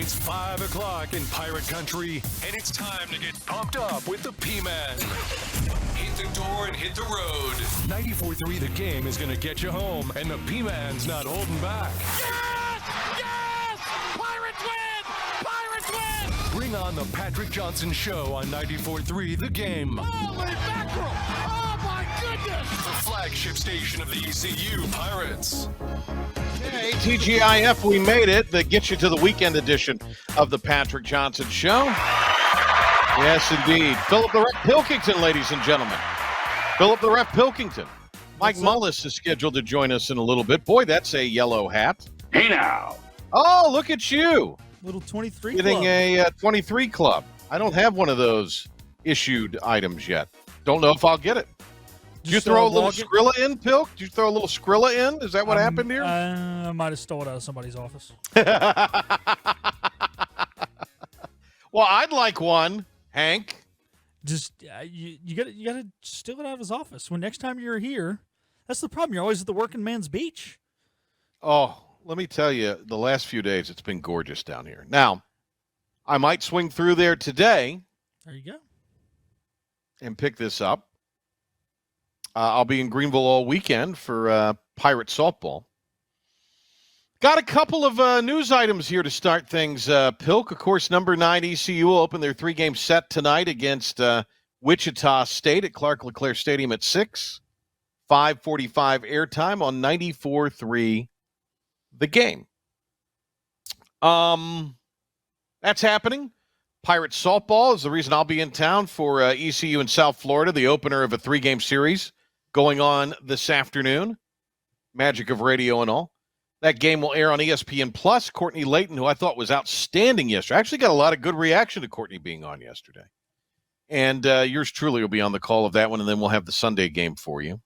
It's 5 o'clock in Pirate Country, and it's time to get pumped up with the P-Man. Hit the door and hit the road. 94.3 The Game is going to get you home, and the P-Man's not holding back. Yes! Yes! Pirates win! Pirates win! Bring on the Patrick Johnson Show on 94.3 The Game. Holy mackerel! Oh, my goodness! The flagship station of the ECU Pirates. Hey, TGIF, we made it. That gets you to the weekend edition of the Patrick Johnson Show. Yes, indeed. Philip the Ref Pilkington, ladies and gentlemen. Philip the Ref Pilkington. Mike Mullis is scheduled to join us in a little bit. Boy, that's a yellow hat. Hey now. Oh, look at you. Little 23 Getting club. a 23 club. I don't have one of those issued items yet. Don't know if I'll get it. Did you throw a little Skrilla in, Pilk? Did you throw a little Skrilla in? Is that what happened here? I might have stole it out of somebody's office. Well, I'd like one, Hank. Just you got to steal it out of his office. When next time you're here, that's the problem. You're always at the working man's beach. Oh, let me tell you, the last few days it's been gorgeous down here. Now, I might swing through there today. There you go. And pick this up. I'll be in Greenville all weekend for Pirate softball. Got a couple of news items here to start things. Pilk, of course, number 9 ECU will open their 3-game set tonight against Wichita State at Clark LeClaire Stadium at 6. 5:45 airtime on 94.3 The Game. That's happening. Pirate softball is the reason I'll be in town for ECU in South Florida, the opener of a 3-game series going on this afternoon. Magic of radio and all. That game will air on ESPN Plus. Courtney Layton, who I thought was outstanding yesterday. I actually got a lot of good reaction to Courtney being on yesterday. And yours truly will be on the call of that one, and then we'll have the Sunday game for you.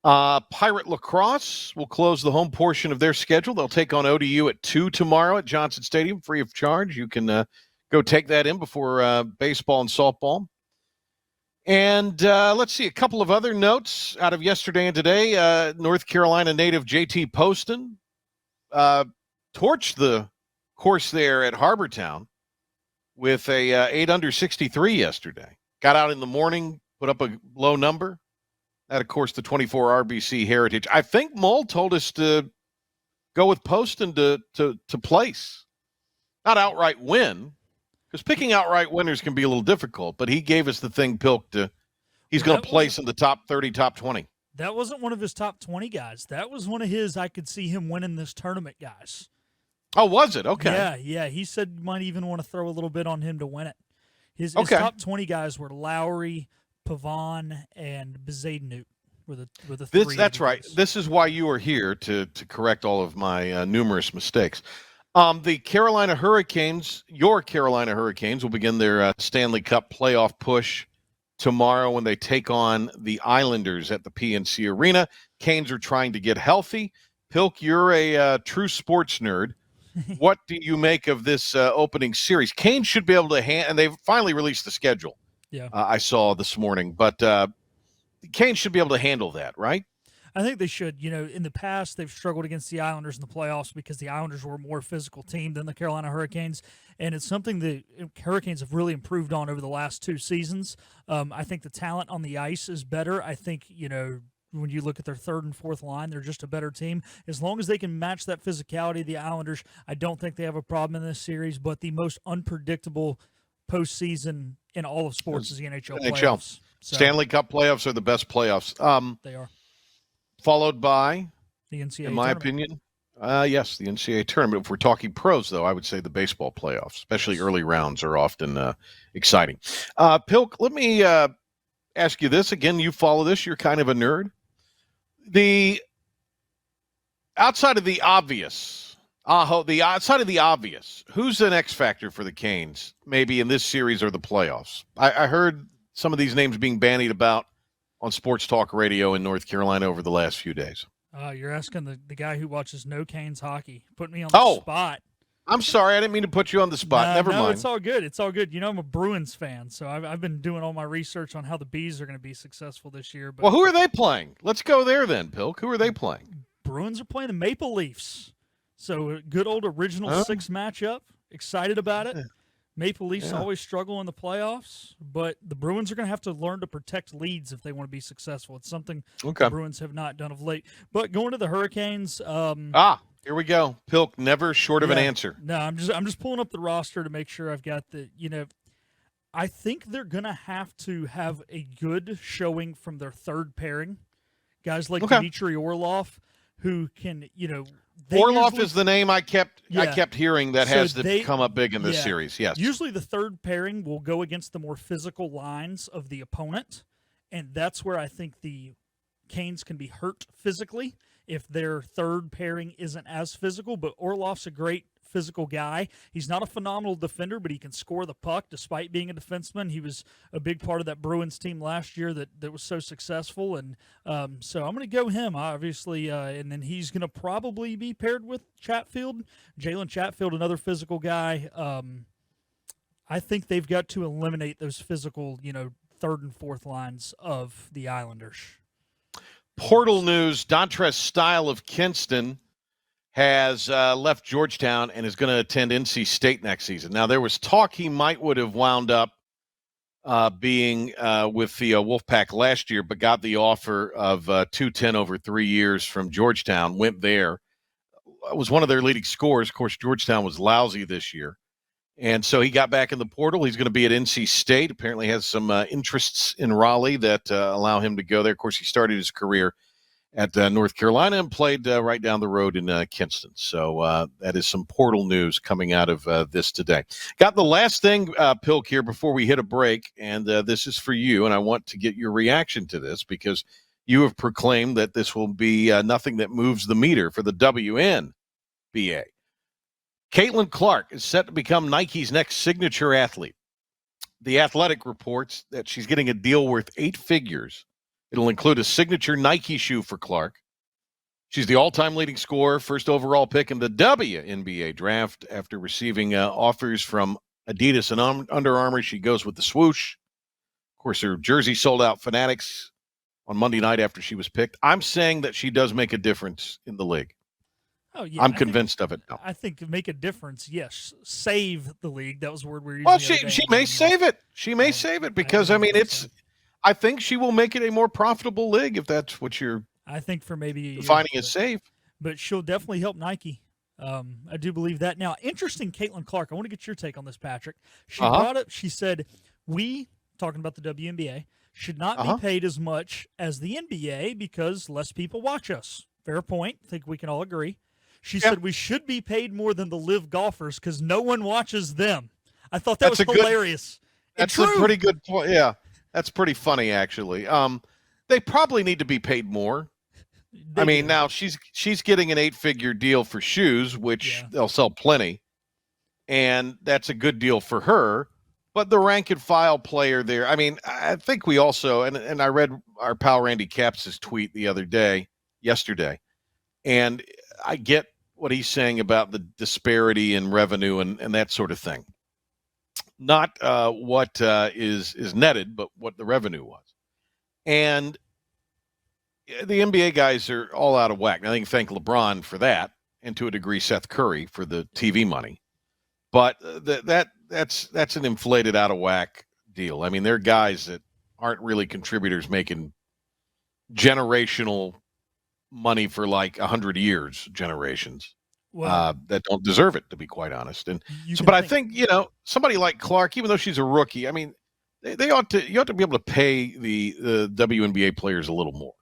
Pirate lacrosse will close the home portion of their schedule. They'll take on ODU at 2 tomorrow at Johnson Stadium, free of charge. You can go take that in before baseball and softball. And let's see, a couple of other notes out of yesterday and today. North Carolina native JT Poston torched the course there at Harbortown with a 8 under 63 yesterday. Got out in the morning, put up a low number. That, of course, the 24 RBC Heritage. I think Mull told us to go with Poston to place. Not outright win. Because picking outright winners can be a little difficult, but he gave us the thing, Pilk, he's going to place in the top 30, top 20. That wasn't one of his top 20 guys. That was one of his, I could see him winning this tournament guys. Oh, was it? Okay. Yeah. He said you might even want to throw a little bit on him to win it. His top 20 guys were Lowry, Pavon, and Bezadnut were the three. That's right. This is why you are here, to correct all of my numerous mistakes. The Carolina Hurricanes, your Carolina Hurricanes, will begin their Stanley Cup playoff push tomorrow when they take on the Islanders at the PNC Arena. Canes are trying to get healthy. Pilk, you're a true sports nerd. What do you make of this opening series? Canes should be able to and they've finally released the schedule. Yeah, I saw this morning, but Canes should be able to handle that, right? I think they should. In the past, they've struggled against the Islanders in the playoffs because the Islanders were a more physical team than the Carolina Hurricanes, and it's something the Hurricanes have really improved on over the last 2 seasons. I think the talent on the ice is better. I think, when you look at their third and fourth line, they're just a better team. As long as they can match that physicality of the Islanders, I don't think they have a problem in this series, but the most unpredictable postseason in all of sports is the NHL playoffs. So, Stanley Cup playoffs are the best playoffs. They are. Followed by, the NCAA in my tournament. opinion, yes, the NCAA tournament. If we're talking pros, though, I would say the baseball playoffs, especially early rounds, are often exciting. Pilk, let me ask you this. Again, you follow this. You're kind of a nerd. Outside of the obvious, who's an X factor for the Canes, maybe in this series or the playoffs? I heard some of these names being bandied about on sports talk radio in North Carolina over the last few days. You're asking the guy who watches no Canes hockey. Put me on the spot. I'm sorry. I didn't mean to put you on the spot. Never mind. It's all good. It's all good. I'm a Bruins fan, so I've been doing all my research on how the Bees are going to be successful this year. But well, who are they playing? Let's go there then, Pilk. Who are they playing? Bruins are playing the Maple Leafs. So a good old original 6 matchup. Excited about it. Maple Leafs Yeah. always struggle in the playoffs, but the Bruins are going to have to learn to protect leads if they want to be successful. It's something Okay. the Bruins have not done of late. But going to the Hurricanes, Here we go. Pilk, never short of an yeah, answer. No, I'm just pulling up the roster to make sure I've got the. I think they're going to have a good showing from their third pairing, guys like Okay. Dmitry Orlov, who can Orlov is the name I kept hearing that So has they- come up big in this yeah. series. Yes. Usually the third pairing will go against the more physical lines of the opponent, and that's where I think the Canes can be hurt physically if their third pairing isn't as physical. But Orlov's a great physical guy. He's not a phenomenal defender, but he can score the puck despite being a defenseman. He was a big part of that Bruins team last year that was so successful. And so I'm going to go him, obviously. And then he's going to probably be paired with Chatfield. Jalen Chatfield, another physical guy. I think they've got to eliminate those physical, third and fourth lines of the Islanders. Portal news, Dontrez Style of Kinston has left Georgetown and is going to attend NC State next season. Now, there was talk he would have wound up being with the Wolfpack last year, but got the offer of $210 over 3 years from Georgetown, went there. Was one of their leading scorers. Of course, Georgetown was lousy this year. And so he got back in the portal. He's going to be at NC State. Apparently has some interests in Raleigh that allow him to go there. Of course, he started his career at North Carolina and played right down the road in Kinston. So that is some portal news coming out of this today. Got the last thing, Pilk, here before we hit a break, and this is for you, and I want to get your reaction to this because you have proclaimed that this will be nothing that moves the meter for the WNBA. Caitlin Clark is set to become Nike's next signature athlete. The Athletic reports that she's getting a deal worth 8 figures. It'll include a signature Nike shoe for Clark. She's the all-time leading scorer, first overall pick in the WNBA draft. After receiving offers from Adidas and Under Armour, she goes with the swoosh. Of course, her jersey sold out Fanatics on Monday night after she was picked. I'm saying that she does make a difference in the league. Oh, yeah, I'm convinced of it now. I think make a difference. Yes, save the league. That was the word we were using. Well, the other day. she may save it. She may save it because I think she will make it a more profitable league if that's what you're. I think for maybe defining as safe. But she'll definitely help Nike. I do believe that. Now, interesting, Caitlin Clark. I want to get your take on this, Patrick. She brought up. She said, "We talking about the WNBA should not be paid as much as the NBA because less people watch us." Fair point. I think we can all agree. She said we should be paid more than the live golfers because no one watches them. I thought that was hilarious. That's a pretty good point. Yeah, that's pretty funny, actually. They probably need to be paid more. Now she's getting an 8-figure deal for shoes, which they'll sell plenty, and that's a good deal for her. But the rank and file player there, I think we also, and I read our pal Randy Capps' tweet yesterday, and I get what he's saying about the disparity in revenue and that sort of thing. Not what is netted, but what the revenue was. And the NBA guys are all out of whack. And I think thank LeBron for that, and to a degree Seth Curry for the TV money. But that's an inflated, out of whack deal. They're guys that aren't really contributors making generational money for like 100 years, generations, that don't deserve it, to be quite honest. And so, but I think somebody like Clark, even though she's a rookie, you ought to be able to pay the WNBA players a little more.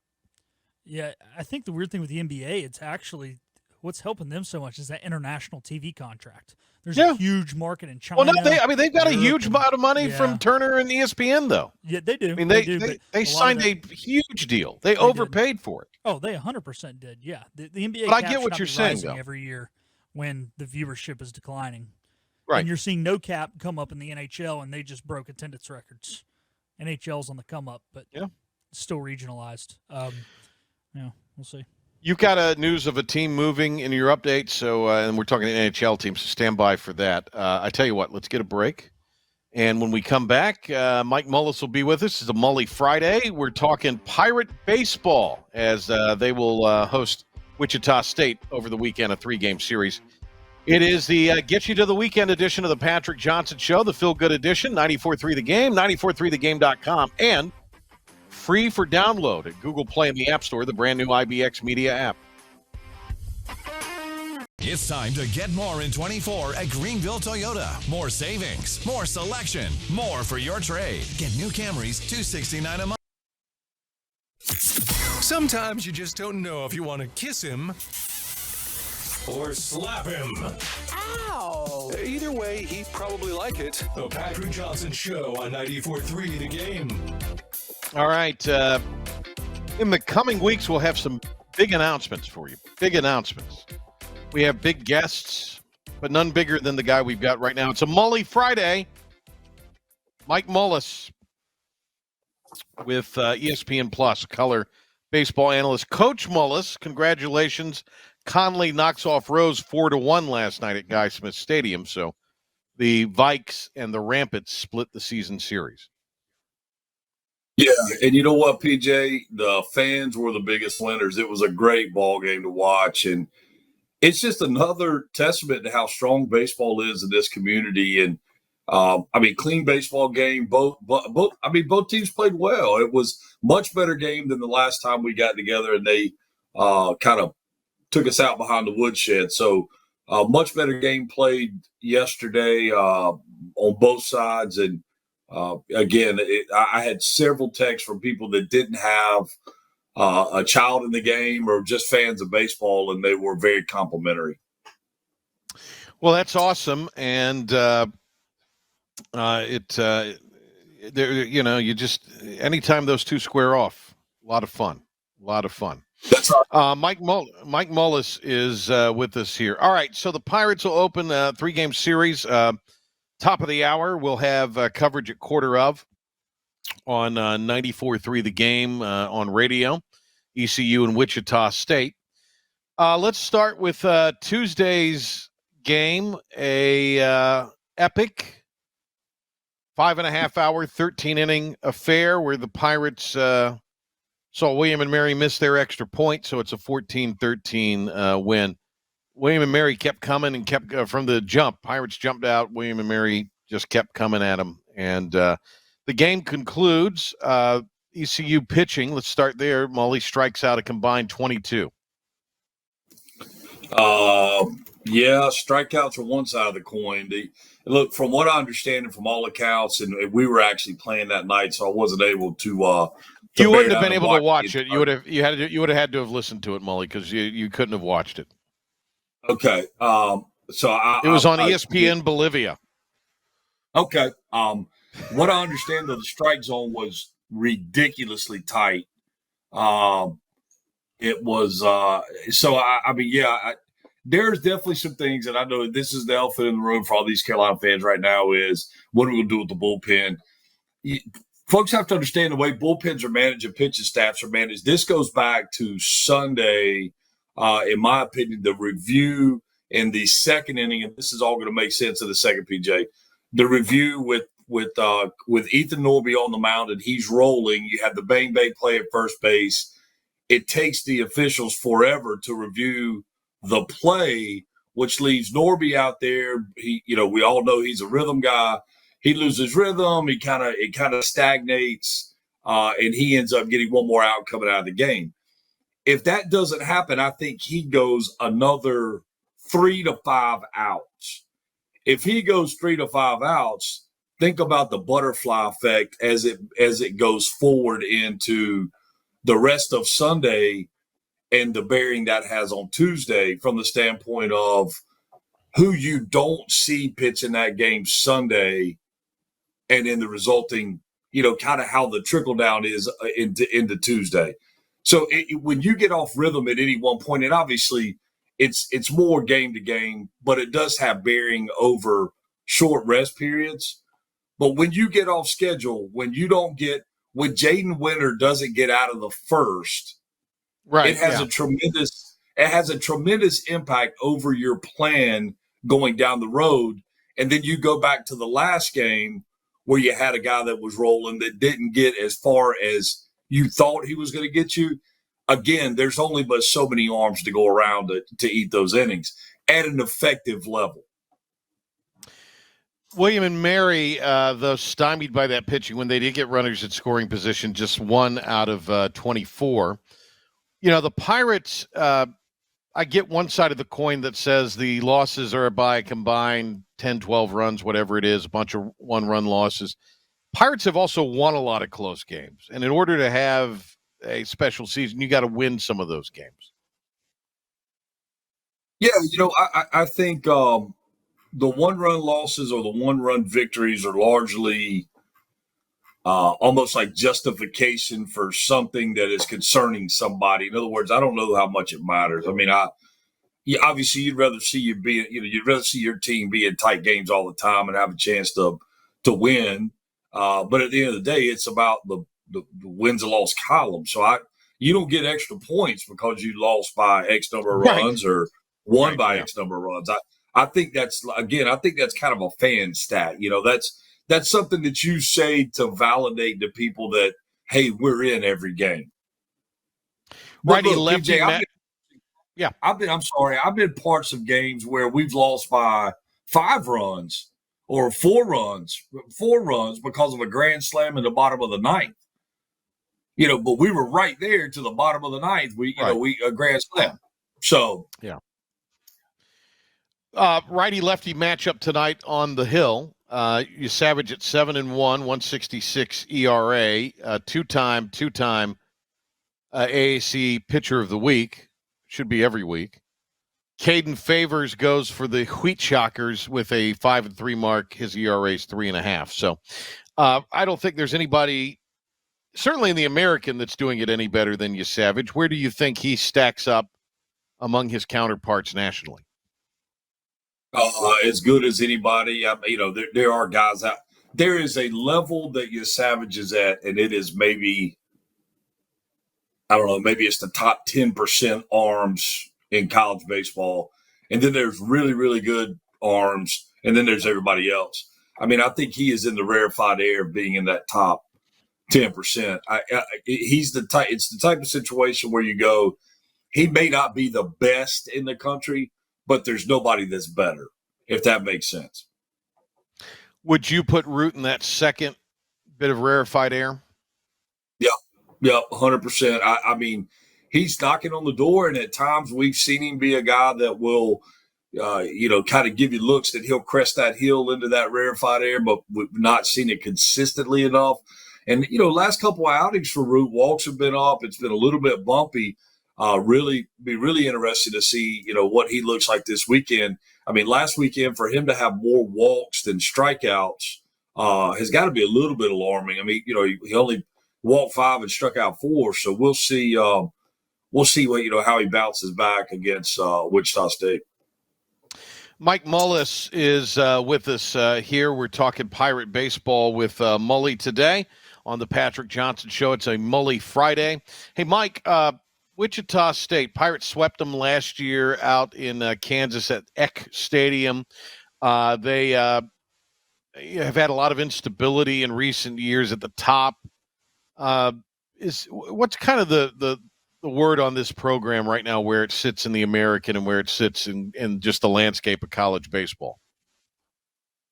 Yeah, I think the weird thing with the NBA, it's actually what's helping them so much is that international TV contract. There's a huge market in China. Well, no, they've got a huge amount of money from Turner and ESPN, though. Yeah, they do. They signed a huge deal. They overpaid for it. Oh, they 100% did. Yeah, the NBA. But I get what you're saying, though. Every year when the viewership is declining, right? And you're seeing no cap come up in the NHL, and they just broke attendance records. NHL's on the come up, but still regionalized. We'll see. You've got news of a team moving in your update, so and we're talking NHL teams, so stand by for that. I tell you what, let's get a break. And when we come back, Mike Mullis will be with us. It's a Mully Friday. We're talking Pirate baseball as they will host Wichita State over the weekend, a 3-game series. It is the Get You to the Weekend edition of the Patrick Johnson Show, the Feel Good edition, 94.3 The Game, 94.3thegame.com, and free for download at Google Play and the App Store, the brand new IBX Media app. It's time to get more in 24 at Greenville Toyota. More savings, more selection, more for your trade. Get new Camrys, $269 a month. Sometimes you just don't know if you want to kiss him or slap him. Ow! Either way, he'd probably like it. The Patrick Johnson Show on 94.3 The Game. All right. In the coming weeks, we'll have some big announcements for you. Big announcements. We have big guests, but none bigger than the guy we've got right now. It's a Mully Friday. Mike Mullis with ESPN Plus, color baseball analyst. Coach Mullis, congratulations. Conley knocks off Rose 4-1 last night at Guy Smith Stadium. So the Vikes and the Rampants split the season series. Yeah, and you know what, PJ? The fans were the biggest winners. It was a great ball game to watch, and it's just another testament to how strong baseball is in this community. And clean baseball game. Both teams played well. It was much better game than the last time we got together, and they kind of took us out behind the woodshed. So much better game played yesterday on both sides. And again, I had several texts from people that didn't have a child in the game or just fans of baseball, and they were very complimentary. Well, that's awesome. And anytime those two square off, a lot of fun. That's right. Mike Mullis is with us here. All right, so the Pirates will open a 3-game series. Top of the hour, we'll have coverage at quarter of on 94.3 The Game on radio, ECU and Wichita State. Let's start with Tuesday's game, a epic 5.5-hour, 13-inning affair where the Pirates saw William and Mary miss their extra point, so it's a 14-13 win. William and Mary kept coming and kept from the jump. Pirates jumped out. William and Mary just kept coming at them. And the game concludes. ECU pitching, let's start there. Mully strikes out a combined 22. Yeah, strikeouts are one side of the coin. Look, from what I understand and from all accounts, and we were actually playing that night, so I wasn't able to you wouldn't have been able to watch it. You would have had to have listened to it, Mully, because you couldn't have watched it. Okay. It was on ESPN Bolivia. Okay. What I understand though, the strike zone was ridiculously tight. It was there's definitely some things, and I know this is the elephant in the room for all these Carolina fans right now is what are we going to do with the bullpen? Folks have to understand the way bullpens are managed and pitching staffs are managed. This goes back to Sunday, in my opinion, the review in the second inning, and this is all going to make sense in the second, PJ. The review with Ethan Norby on the mound, and he's rolling. You have the bang bang play at first base. It takes the officials forever to review the play, which leaves Norby out there. We all know he's a rhythm guy. He loses rhythm. It kind of stagnates, and he ends up getting one more out coming out of the game. If that doesn't happen, I think he goes another 3 to 5 outs. If he goes 3 to 5 outs, think about the butterfly effect as it goes forward into the rest of Sunday and the bearing that has on Tuesday from the standpoint of who you don't see pitch in that game Sunday and in the resulting, kind of how the trickle down is into Tuesday. So when you get off rhythm at any one point, and obviously it's more game to game, but it does have bearing over short rest periods. But when you get off schedule, when Jaden Winter doesn't get out of the first, right, it has a tremendous impact over your plan going down the road. And then you go back to the last game where you had a guy that was rolling that didn't get as far as you thought he was going to get you. Again, there's only but so many arms to go around to eat those innings. at an effective level. William and Mary, though stymied by that pitching when they did get runners at scoring position, just 1 out of 24. The Pirates, I get one side of the coin that says the losses are by a combined 10, 12 runs, whatever it is, a bunch of one-run losses. Pirates have also won a lot of close games. And in order to have a special season, you got to win some of those games. Yeah, I think the one-run losses or the one-run victories are largely almost like justification for something that is concerning somebody. In other words, I don't know how much it matters. I mean, obviously you'd rather see you'd rather see your team be in tight games all the time and have a chance to win. But at the end of the day, it's about the wins and loss column. So you don't get extra points because you lost by X number of runs or won by X number of runs. I think that's kind of a fan stat. That's something that you say to validate to people that, hey, we're in every game. Righty, lefty. I've been parts of games where we've lost by 5 runs or 4 runs because of a grand slam in the bottom of the ninth. But we were right there to the bottom of the ninth. We a grand slam. So yeah. Righty lefty matchup tonight on the Hill. You Savage at 7-1, 166 ERA, two-time AAC pitcher of the week. Should be every week. Caden Favors goes for the Wheat Shockers with a 5-3 mark. His ERA is 3.5. So I don't think there's anybody, certainly in the American, that's doing it any better than you Savage. Where do you think he stacks up among his counterparts nationally? As good as anybody. There are guys out. There is a level that you Savage is at, and it is maybe, I don't know, maybe it's the top 10% arms in college baseball. And then there's really, really good arms, and then there's everybody else. I mean, I think he is in the rarefied air of being in that top 10%. It's the type of situation where you go, he may not be the best in the country, but there's nobody that's better, if that makes sense. Would you put Root in that second bit of rarefied air? Yeah, 100%. I mean, he's knocking on the door, and at times we've seen him be a guy that will, kind of give you looks that he'll crest that hill into that rarefied air, but we've not seen it consistently enough. And, last couple of outings for Root, walks have been up. It's been a little bit bumpy. Really interested to see, what he looks like this weekend. I mean, last weekend for him to have more walks than strikeouts has got to be a little bit alarming. I mean, he only walked 5 and struck out 4. So we'll see. We'll see what how he bounces back against Wichita State. Mike Mullis is with us here. We're talking Pirate baseball with Mully today on the Patrick Johnson Show. It's a Mully Friday. Hey, Mike. Wichita State Pirates swept them last year out in Kansas at Eck Stadium. They have had a lot of instability in recent years at the top. What's kind of the word on this program right now, where it sits in the American and where it sits in just the landscape of college baseball?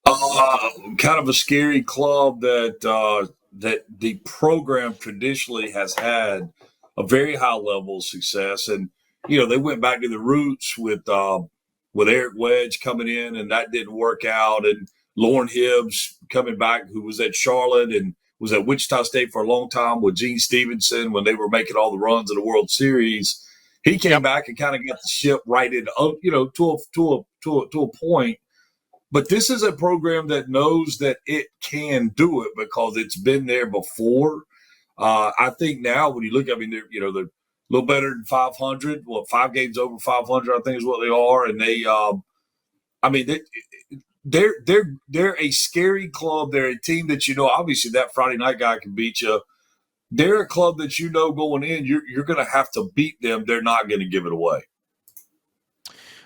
Kind of a scary club that the program traditionally has had a very high level of success. And, they went back to the roots with Eric Wedge coming in, and that didn't work out. And Lauren Hibbs coming back, who was at Charlotte and was at Wichita State for a long time with Gene Stevenson when they were making all the runs in the World Series. He came back and kind of got the ship righted, to a point. But this is a program that knows that it can do it because it's been there before. I think now when you look, they're a little better than 500. 5 games over 500, I think is what they are. And they're a scary club. They're a team that obviously that Friday night guy can beat you. They're a club that going in, you're going to have to beat them. They're not going to give it away.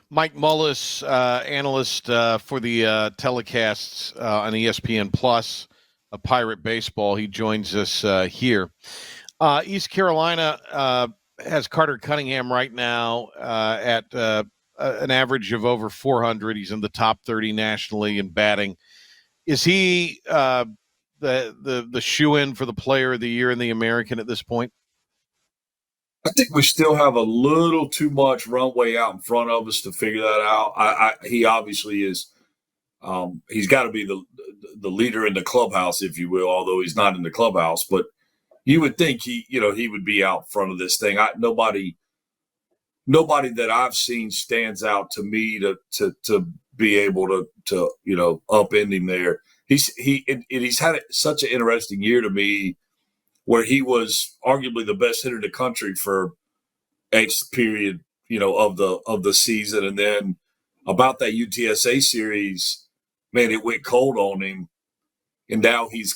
Mike Mullis, analyst for the telecasts on ESPN Plus. Pirate baseball. He joins us here. East Carolina has Carter Cunningham right now at an average of over 400. He's in the top 30 nationally in batting. Is he the shoe-in for the player of the year in the American at this point? I think we still have a little too much runway out in front of us to figure that out. He obviously is. He's got to be the leader in the clubhouse, if you will, although he's not in the clubhouse. But you would think he would be out front of this thing. Nobody that I've seen stands out to me to be able to upend him there. He's had such an interesting year to me, where he was arguably the best hitter in the country for X period, of the season, and then about that UTSA series, man, it went cold on him, and now he's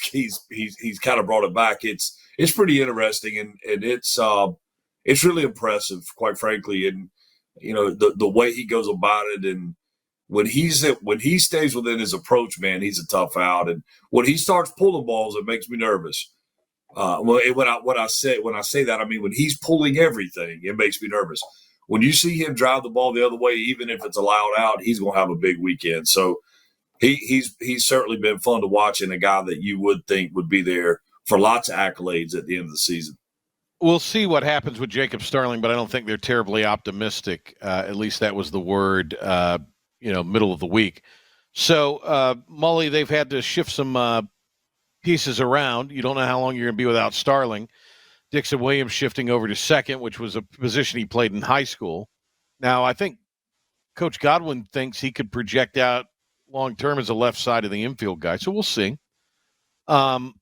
kind of brought it back. It's pretty interesting, and it's really impressive, quite frankly, and the way he goes about it, and when he stays within his approach, man, he's a tough out, and when he starts pulling balls, it makes me nervous. When I say that, I mean when he's pulling everything, it makes me nervous. When you see him drive the ball the other way, even if it's allowed out, he's going to have a big weekend. So he's certainly been fun to watch, and a guy that you would think would be there for lots of accolades at the end of the season. We'll see what happens with Jacob Starling, but I don't think they're terribly optimistic. At least that was the word, middle of the week. So, Mully, they've had to shift some pieces around. You don't know how long you're going to be without Starling. Dixon Williams shifting over to second, which was a position he played in high school. Now, I think Coach Godwin thinks he could project out long-term as a left side of the infield guy, so we'll see. Some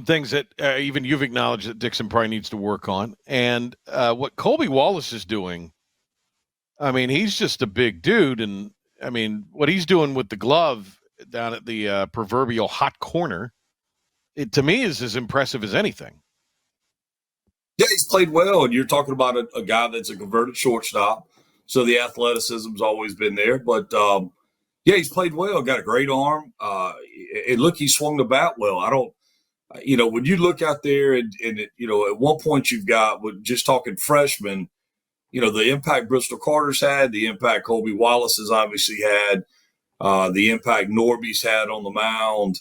things that even you've acknowledged that Dixon probably needs to work on. And what Colby Wallace is doing, I mean, he's just a big dude. And, I mean, what he's doing with the glove down at the proverbial hot corner, it to me is as impressive as anything. Yeah, he's played well, and you're talking about a guy that's a converted shortstop, so the athleticism's always been there. But yeah, he's played well, got a great arm, and look, he swung the bat well. I don't, when you look out there and at one point you've got, with just talking freshmen, the impact Bristol Carter's had, the impact Colby Wallace has obviously had. The impact Norby's had on the mound,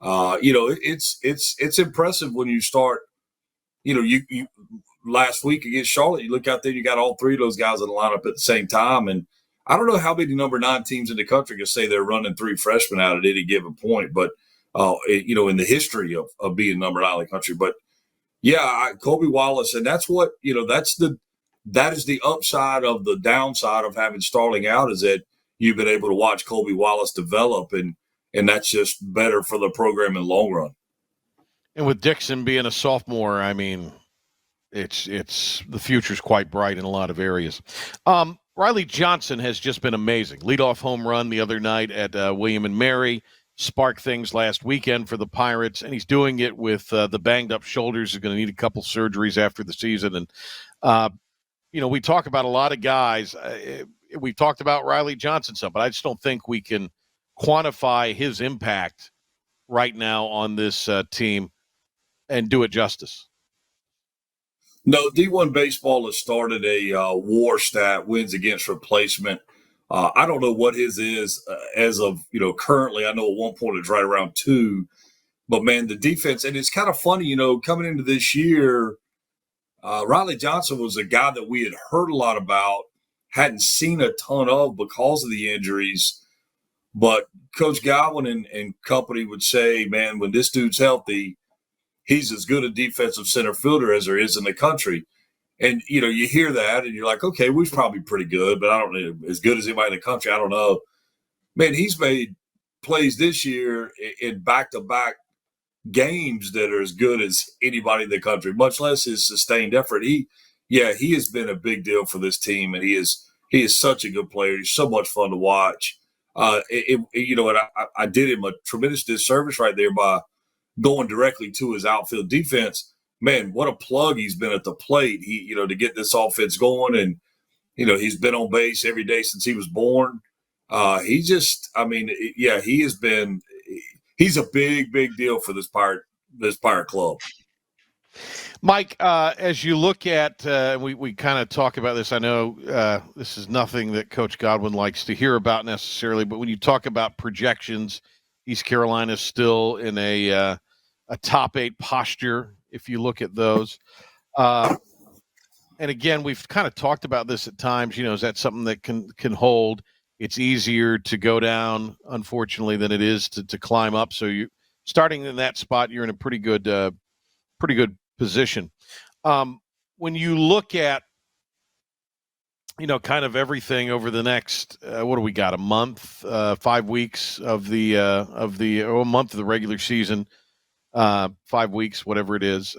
it's impressive when you start. You last week against Charlotte, you look out there, you got all three of those guys in the lineup at the same time, and I don't know how many number 9 teams in the country can say they're running 3 freshmen out at any given point, but in the history of being number 9 in the country, but yeah, Colby Wallace, and that's what that is the upside of the downside of having Starling out, is that you've been able to watch Colby Wallace develop, and that's just better for the program in the long run. And with Dixon being a sophomore, I mean, it's the future's quite bright in a lot of areas. Riley Johnson has just been amazing. Leadoff home run the other night at William and Mary, sparked things last weekend for the Pirates, and he's doing it with the banged-up shoulders. He's going to need a couple surgeries after the season. And, we talk about a lot of guys. We've talked about Riley Johnson some, but I just don't think we can quantify his impact right now on this team and do it justice. No, D1 Baseball has started a WAR stat, wins against replacement. I don't know what his is as of, currently. I know at one point it's right around 2. But, man, the defense, and it's kind of funny, coming into this year, Riley Johnson was a guy that we had heard a lot about, hadn't seen a ton of because of the injuries. But Coach Godwin and company would say, man, when this dude's healthy, he's as good a defensive center fielder as there is in the country. And, you hear that and you're like, okay, we're probably pretty good, but I don't know, as good as anybody in the country, I don't know. Man, he's made plays this year in back-to-back games that are as good as anybody in the country, much less his sustained effort. He has been a big deal for this team, and he is such a good player. He's so much fun to watch. And I did him a tremendous disservice right there by going directly to his outfield defense. Man, what a plug he's been at the plate. He, to get this offense going, and he's been on base every day since he was born. He has been. He's a big, big deal for this Pirate club. Mike, as you look at, we kind of talk about this. I know this is nothing that Coach Godwin likes to hear about necessarily, but when you talk about projections, East Carolina is still in a top 8 posture. If you look at those, and again, we've kind of talked about this at times. Is that something that can hold? It's easier to go down, unfortunately, than it is to climb up. So you starting in that spot, you're in a pretty good position. When you look at, kind of everything over the next, what do we got? A month, 5 weeks of a month of the regular season, 5 weeks, whatever it is.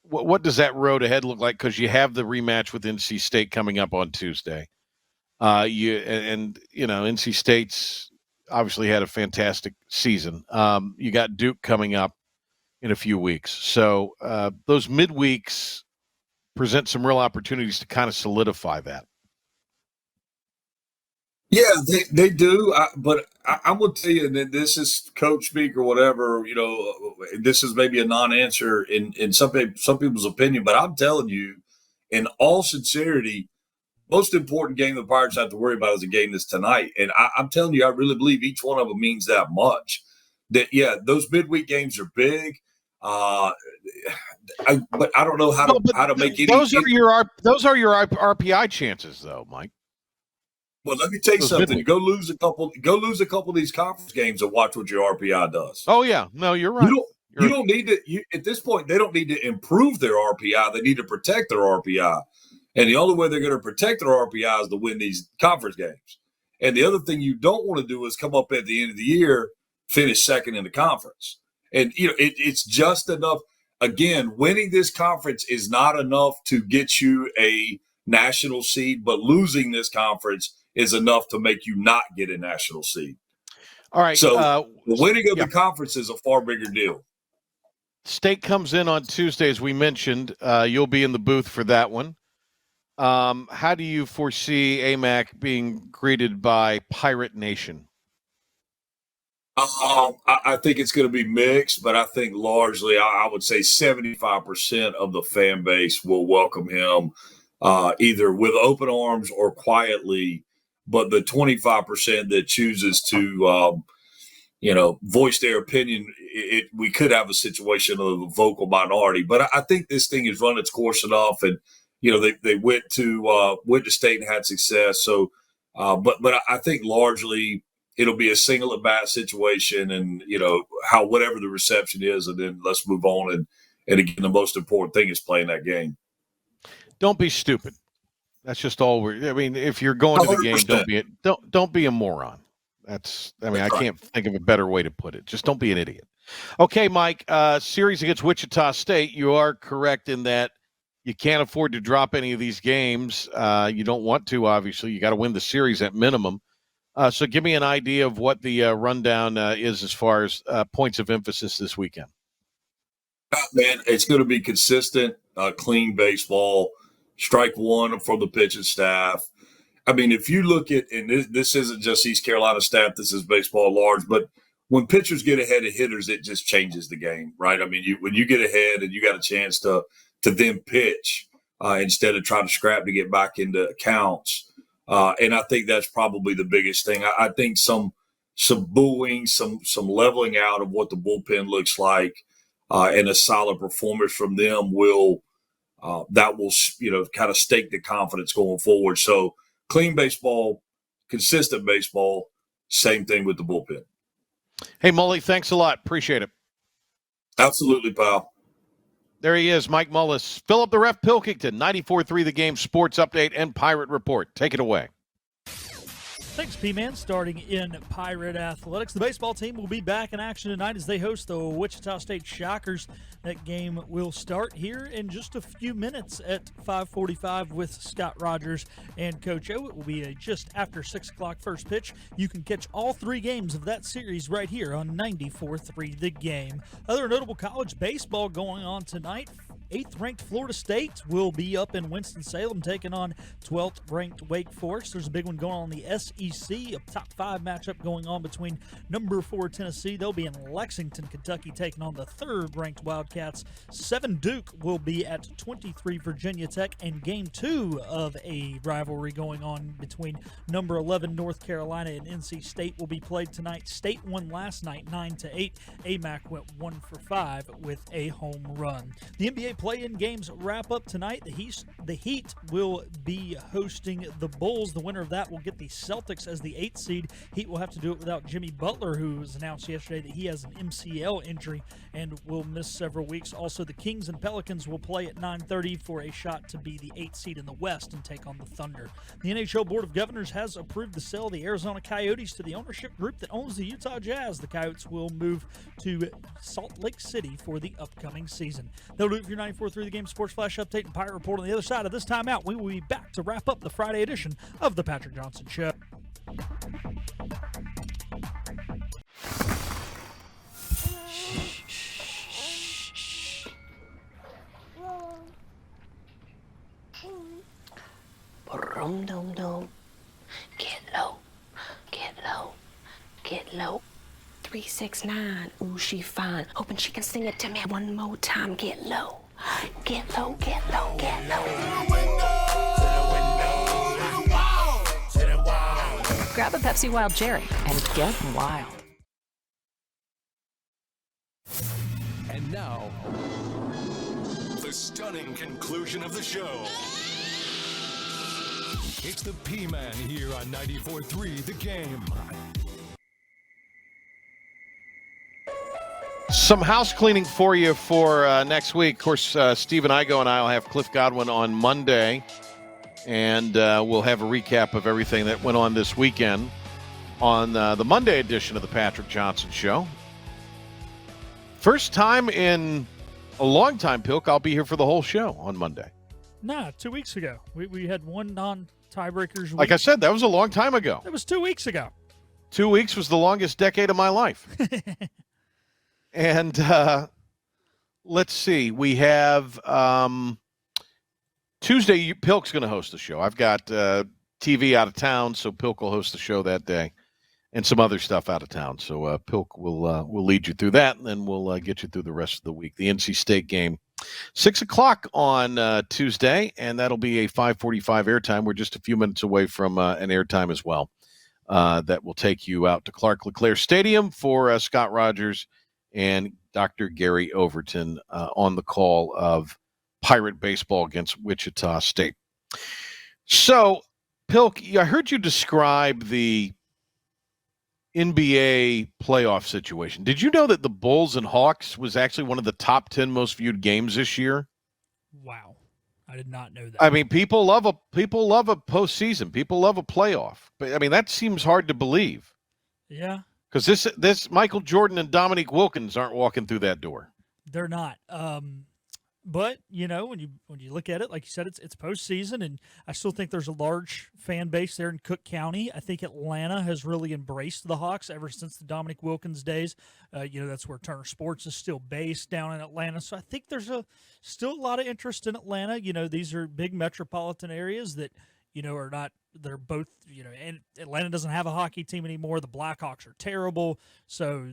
What does that road ahead look like? Because you have the rematch with NC State coming up on Tuesday. NC State's obviously had a fantastic season. You got Duke coming up in a few weeks. So those midweeks present some real opportunities to kind of solidify that. Yeah, they do. But I'm going to tell you that this is coach speak or whatever. This is maybe a non-answer in some people's opinion. But I'm telling you, in all sincerity, most important game the Pirates have to worry about is a game that's tonight. And I'm telling you, I really believe each one of them means that much. That, those midweek games are big. But I don't know how to make any. Those are your RPI chances, though, Mike. Well, let me tell you something. Go lose a couple of these conference games and watch what your RPI does. Oh yeah, no, you're right. You don't need to. At this point, they don't need to improve their RPI. They need to protect their RPI, and the only way they're going to protect their RPI is to win these conference games. And the other thing you don't want to do is come up at the end of the year, finish second in the conference. And it's just enough. Again, winning this conference is not enough to get you a national seed, but losing this conference is enough to make you not get a national seed. All right. So the winning of the conference is a far bigger deal. State comes in on Tuesday, as we mentioned. You'll be in the booth for that one. How do you foresee AMAC being greeted by Pirate Nation? I think it's going to be mixed, but I think largely, I would say 75% of the fan base will welcome him either with open arms or quietly. But the 25% that chooses to, voice their opinion, we could have a situation of a vocal minority. But I think this thing has run its course enough, and they went to state and had success. So, but I think largely it'll be a single at bat situation, and whatever the reception is, and then let's move on. And again, the most important thing is playing that game. Don't be stupid. That's just all if you're going to the game, don't be a moron. I can't think of a better way to put it. Just don't be an idiot. Okay, Mike, series against Wichita State. You are correct in that you can't afford to drop any of these games. You don't want to, obviously. You got to win the series at minimum. So give me an idea of what the rundown is as far as points of emphasis this weekend. Man, it's going to be consistent, clean baseball. Strike one from the pitching staff. I mean, if you look at, and this isn't just East Carolina staff, this is baseball at large, but when pitchers get ahead of hitters, it just changes the game, right? I mean, when you get ahead and you got a chance to then pitch instead of trying to scrap to get back into counts. And I think that's probably the biggest thing. I think some booing, some leveling out of what the bullpen looks like, and a solid performance from them will kind of stake the confidence going forward. So clean baseball, consistent baseball, same thing with the bullpen. Hey, Mully, thanks a lot. Appreciate it. Absolutely, pal. There he is, Mike Mullis. Philip the Ref Pilkington, 94.3 The Game Sports Update and Pirate Report. Take it away. Thanks, P-Man. Starting in Pirate Athletics, the baseball team will be back in action tonight as they host the Wichita State Shockers. That game will start here in just a few minutes at 5:45 with Scott Rogers and Coach O. It will be just after 6 o'clock first pitch. You can catch all 3 games of that series right here on 94.3 The Game. Other notable college baseball going on tonight. 8th-ranked Florida State will be up in Winston-Salem taking on 12th-ranked Wake Forest. There's a big one going on in the SEC, a top 5 matchup going on between number 4 Tennessee. They'll be in Lexington, Kentucky, taking on the 3rd-ranked Wildcats. 7 Duke will be at 23 Virginia Tech, and game 2 of a rivalry going on between number 11 North Carolina and NC State will be played tonight. State won last night 9-8. AMAC went 1 for 5 with a home run. The NBA play-in games wrap up tonight. The Heat will be hosting the Bulls. The winner of that will get the Celtics as the 8th seed. Heat will have to do it without Jimmy Butler, who was announced yesterday that he has an MCL injury and will miss several weeks. Also, the Kings and Pelicans will play at 9:30 for a shot to be the 8th seed in the West and take on the Thunder. The NHL Board of Governors has approved the sale of the Arizona Coyotes to the ownership group that owns the Utah Jazz. The Coyotes will move to Salt Lake City for the upcoming season. That'll do it for your 94.3 The Game Sports Flash Update and Pirate Report. On the other side of this timeout, we will be back to wrap up the Friday edition of the Patrick Johnson Show. Boom, dum, dum. Get low, get low, get low. 369, ooh, she fine. Hoping she can sing it to me one more time. Get low, get low, get low, get low. Grab a Pepsi Wild Cherry and get wild. And now, the stunning conclusion of the show. It's the P-Man here on 94.3 The Game. Some house cleaning for you for next week. Of course, Steve and I will have Cliff Godwin on Monday, and we'll have a recap of everything that went on this weekend on the Monday edition of the Patrick Johnson Show. First time in a long time, Pilk, I'll be here for the whole show on Monday. Nah, 2 weeks ago. We had one non-tiebreakers week. Like I said, that was a long time ago. That was 2 weeks ago. 2 weeks was the longest decade of my life. And let's see. We have Tuesday, Pilk's going to host the show. I've got TV out of town, so Pilk will host the show that day, and some other stuff out of town. So Pilk will lead you through that, and then we'll get you through the rest of the week. The NC State game, 6 o'clock on Tuesday, and that'll be a 5:45 airtime. We're just a few minutes away from an airtime as well. That will take you out to Clark LeClaire Stadium for Scott Rogers and Dr. Gary Overton on the call of Pirate baseball against Wichita State. So, Pilk, I heard you describe the NBA playoff situation. Did you know that the Bulls and Hawks was actually one of the top 10 most viewed games this year? Wow. I did not know that. I mean, people love a postseason. People love a playoff. But I mean, that seems hard to believe. Yeah. Because this Michael Jordan and Dominique Wilkins aren't walking through that door. They're not. But you know, when you look at it, like you said, it's postseason, and I still think there's a large fan base there in Cook County. I think Atlanta has really embraced the Hawks ever since the Dominique Wilkins days. That's where Turner Sports is still based down in Atlanta. So I think there's still a lot of interest in Atlanta. You know, these are big metropolitan areas that are not. They're both, and Atlanta doesn't have a hockey team anymore. The Blackhawks are terrible. So,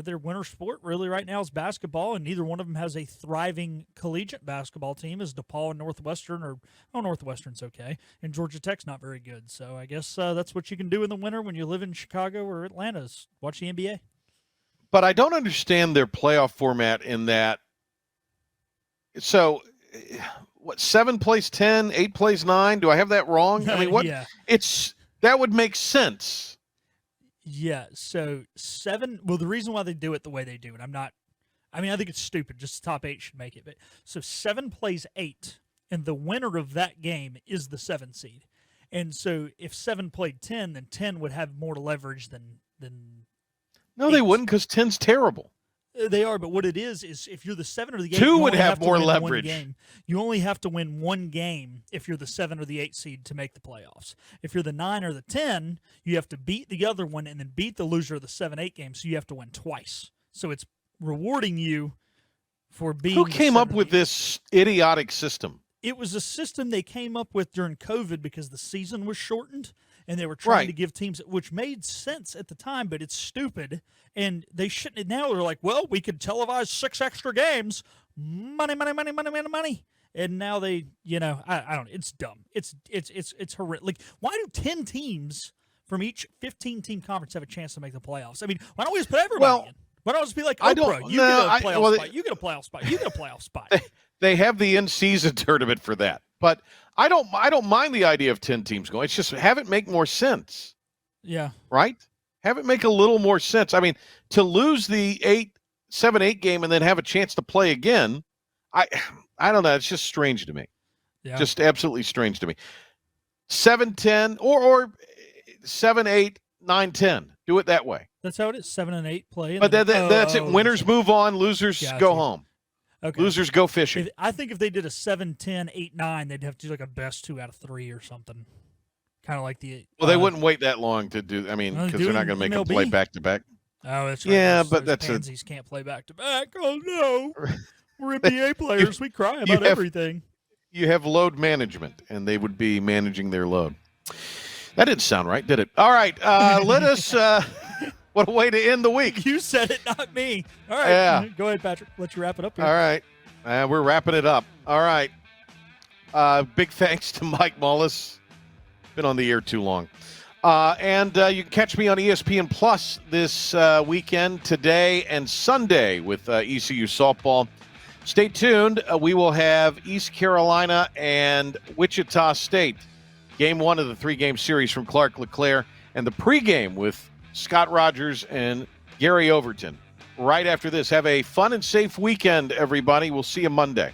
their winter sport really right now is basketball, and neither one of them has a thriving collegiate basketball team as DePaul and Northwestern Northwestern's okay, and Georgia Tech's not very good. So I guess that's what you can do in the winter when you live in Chicago or Atlanta is watch the NBA. But I don't understand their playoff format in that. So, what, 7 plays 10, 8 plays 9? Do I have that wrong? I mean, what? Yeah. That would make sense. Yeah. So 7. Well, the reason why they do it the way they do it, I think it's stupid. Just the top 8 should make it. But so 7 plays 8, and the winner of that game is the 7 seed. And so if 7 played 10, then 10 would have more leverage than. No, 8. they wouldn't, because 10's terrible. They are, but what it is if you're the 7 or the 8, 2 would have more leverage. Game. You only have to win one game if you're the 7 or the 8 seed to make the playoffs. If you're the 9 or the 10, you have to beat the other one and then beat the loser of the 7-8 game, so you have to win twice. So it's rewarding you for being. Who came up with this idiotic system? It was a system they came up with during COVID because the season was shortened and they were trying to give teams, which made sense at the time, but it's stupid. And they shouldn't. Now they're like, well, we could televise 6 extra games. Money, money, money, money, money, money. And now they, I don't. It's dumb. It's horrific. Like, why do 10 teams from each 15-team conference have a chance to make the playoffs? I mean, why don't we just put everybody in? Why don't we just be like, Oprah, you get a playoff spot, you get a playoff spot, you get a playoff spot. They have the in-season tournament for that, but I don't mind the idea of 10 teams going. It's just have it make more sense. Yeah. Right? Have it make a little more sense. I mean, to lose the 7-8 game and then have a chance to play again, I don't know. It's just strange to me. Yeah. Just absolutely strange to me. 7-10 or 7-8, 9-10. Do it that way. That's how it is. 7 and 8 play. But that's it. Winners move on. Losers go home. Okay. Losers go fishing. I think if they did a 7-10, 8-9, they'd have to do like a best 2 out of 3 or something. Kind of like the. Well, they wouldn't wait that long to do. I mean, because they're not going to make them play back to back. Oh, that's right. Yeah, but those pansies can't play back to back. Oh no, we're NBA players. We cry about everything. You have load management, and they would be managing their load. That didn't sound right, did it? All right, let us. What a way to end the week. You said it, not me. All right. Yeah. Go ahead, Patrick. Let you wrap it up here. All right. We're wrapping it up. All right. Big thanks to Mike Mullis. Been on the air too long. And you can catch me on ESPN Plus this weekend, today and Sunday with ECU softball. Stay tuned. We will have East Carolina and Wichita State. Game 1 of the 3-game series from Clark LeClaire. And the pregame with Scott Rogers and Gary Overton. Right after this. Have a fun and safe weekend, everybody. We'll see you Monday.